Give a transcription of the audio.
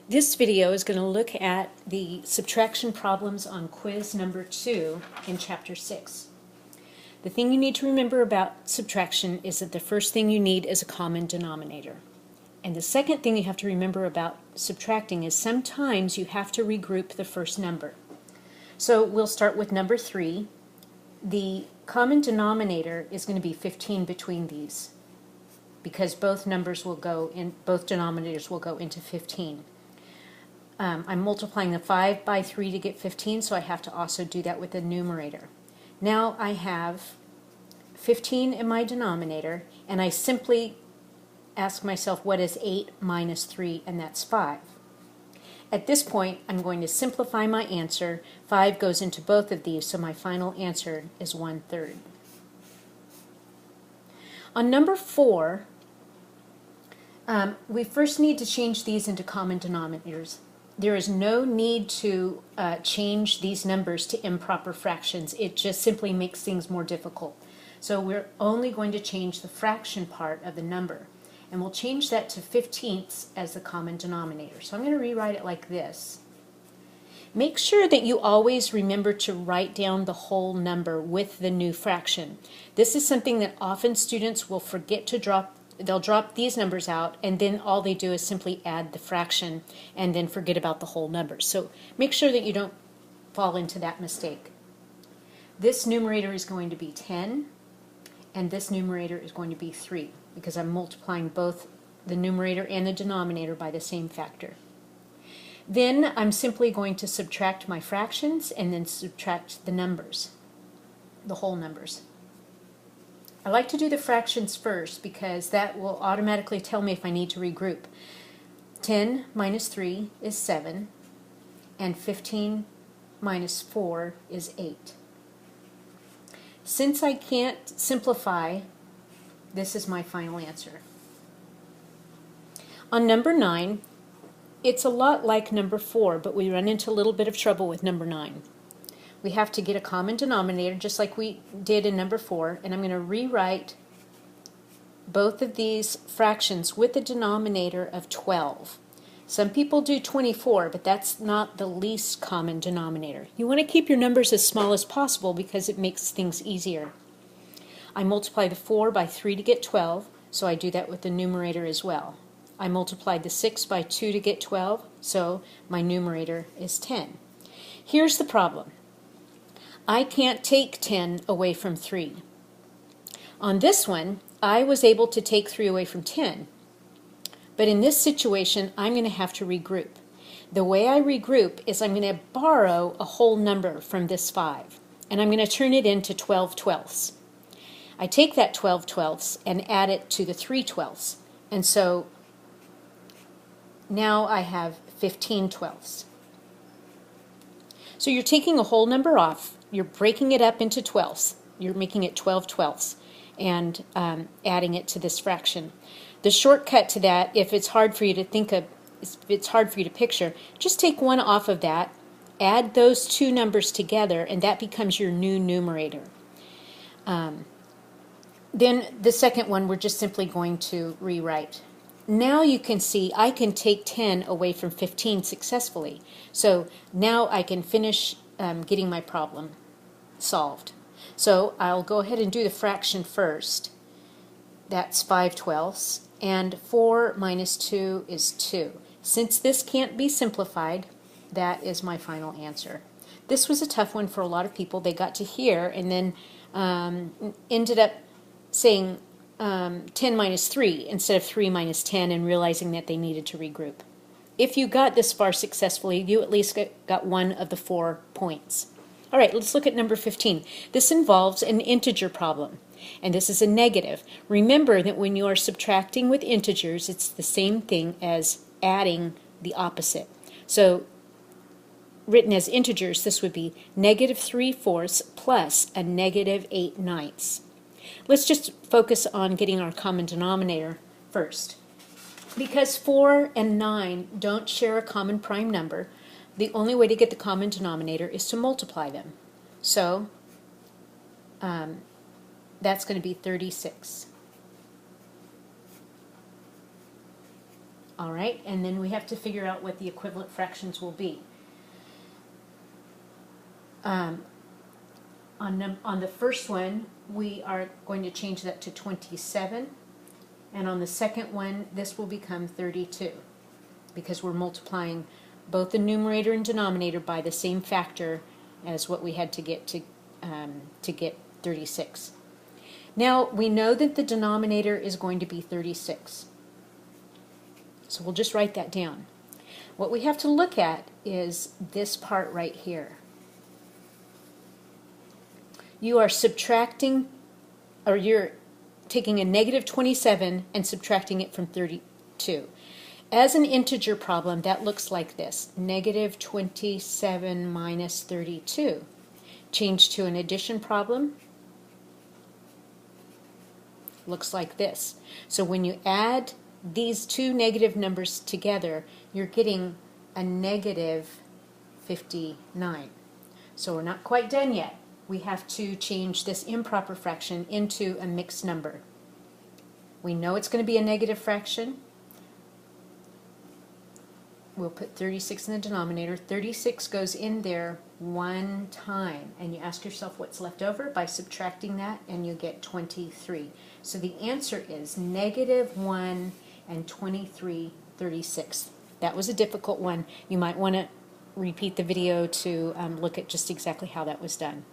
This video is going to look at the subtraction problems on quiz number 2 in chapter 6. The thing you need to remember about subtraction is that the first thing you need is a common denominator. And the second thing you have to remember about subtracting is sometimes you have to regroup the first number. So we'll start with number 3. The common denominator is going to be 15 between these because both denominators will go into 15. I'm multiplying the 5 by 3 to get 15, so I have to also do that with the numerator. Now I have 15 in my denominator, and I simply ask myself, what is 8 minus 3, and that's 5. At this point, I'm going to simplify my answer. 5 goes into both of these, so my final answer is 1/3. On number 4, we first need to change these into common denominators. There is no need to change these numbers to improper fractions. It just simply makes things more difficult. So we're only going to change the fraction part of the number. And we'll change that to 15ths as the common denominator. So I'm going to rewrite it like this. Make sure that you always remember to write down the whole number with the new fraction. This is something that often students will forget to drop. They'll drop these numbers out, and then all they do is simply add the fraction and then forget about the whole number. So make sure that you don't fall into that mistake. This numerator is going to be 10, and this numerator is going to be 3, because I'm multiplying both the numerator and the denominator by the same factor. Then I'm simply going to subtract my fractions and then subtract the numbers, the whole numbers. I like to do the fractions first because that will automatically tell me if I need to regroup. 10 minus 3 is 7, and 15 minus 4 is 8. Since I can't simplify, this is my final answer. On number 9, it's a lot like number 4, but we run into a little bit of trouble with number 9. We have to get a common denominator just like we did in number 4, and I'm going to rewrite both of these fractions with a denominator of 12. Some people do 24, but that's not the least common denominator. You want to keep your numbers as small as possible because it makes things easier. I multiply the 4 by 3 to get 12, so I do that with the numerator as well. I multiplied the 6 by 2 to get 12, so my numerator is 10. Here's the problem. I can't take 10 away from 3. On this one, I was able to take 3 away from 10. But in this situation, I'm going to have to regroup. The way I regroup is I'm going to borrow a whole number from this 5, and I'm going to turn it into 12 twelfths. I take that 12 twelfths and add it to the 3 twelfths, and so now I have 15 twelfths. So you're taking a whole number off, you're breaking it up into twelfths, you're making it 12 twelfths, and adding it to this fraction. The shortcut to that, if it's hard for you to think of, if it's hard for you to picture, just take one off of that, add those two numbers together, and that becomes your new numerator. Then the second one we're just simply going to rewrite. Now you can see I can take 10 away from 15 successfully. So now I can finish getting my problem solved. So I'll go ahead and do the fraction first. That's 5 twelfths, and 4 minus 2 is 2. Since this can't be simplified, that is my final answer. This was a tough one for a lot of people. They got to here and then ended up saying 10 minus 3 instead of 3 minus 10 and realizing that they needed to regroup. If you got this far successfully, you at least got one of the 4 points. All right, let's look at number 15. This involves an integer problem, and this is a negative. Remember that when you are subtracting with integers, it's the same thing as adding the opposite. So written as integers, this would be negative 3/4 plus a negative 8/9. Let's just focus on getting our common denominator first. Because 4 and 9 don't share a common prime number, the only way to get the common denominator is to multiply them. So that's going to be 36. All right, and then we have to figure out what the equivalent fractions will be. On the first one, we are going to change that to 27, and on the second one, this will become 32, because we're multiplying both the numerator and denominator by the same factor as what we had to get 36. Now, we know that the denominator is going to be 36. So we'll just write that down. What we have to look at is this part right here. You are subtracting, or you're taking a negative 27 and subtracting it from 32. As an integer problem, that looks like this. Negative 27 minus 32. Change to an addition problem. Looks like this. So when you add these two negative numbers together, you're getting a negative 59. So we're not quite done yet. We have to change this improper fraction into a mixed number. We know it's going to be a negative fraction. We'll put 36 in the denominator. 36 goes in there one time, and you ask yourself what's left over by subtracting that, and you get 23. So the answer is negative 1 and 23/36. That was a difficult one. You might want to repeat the video to look at just exactly how that was done.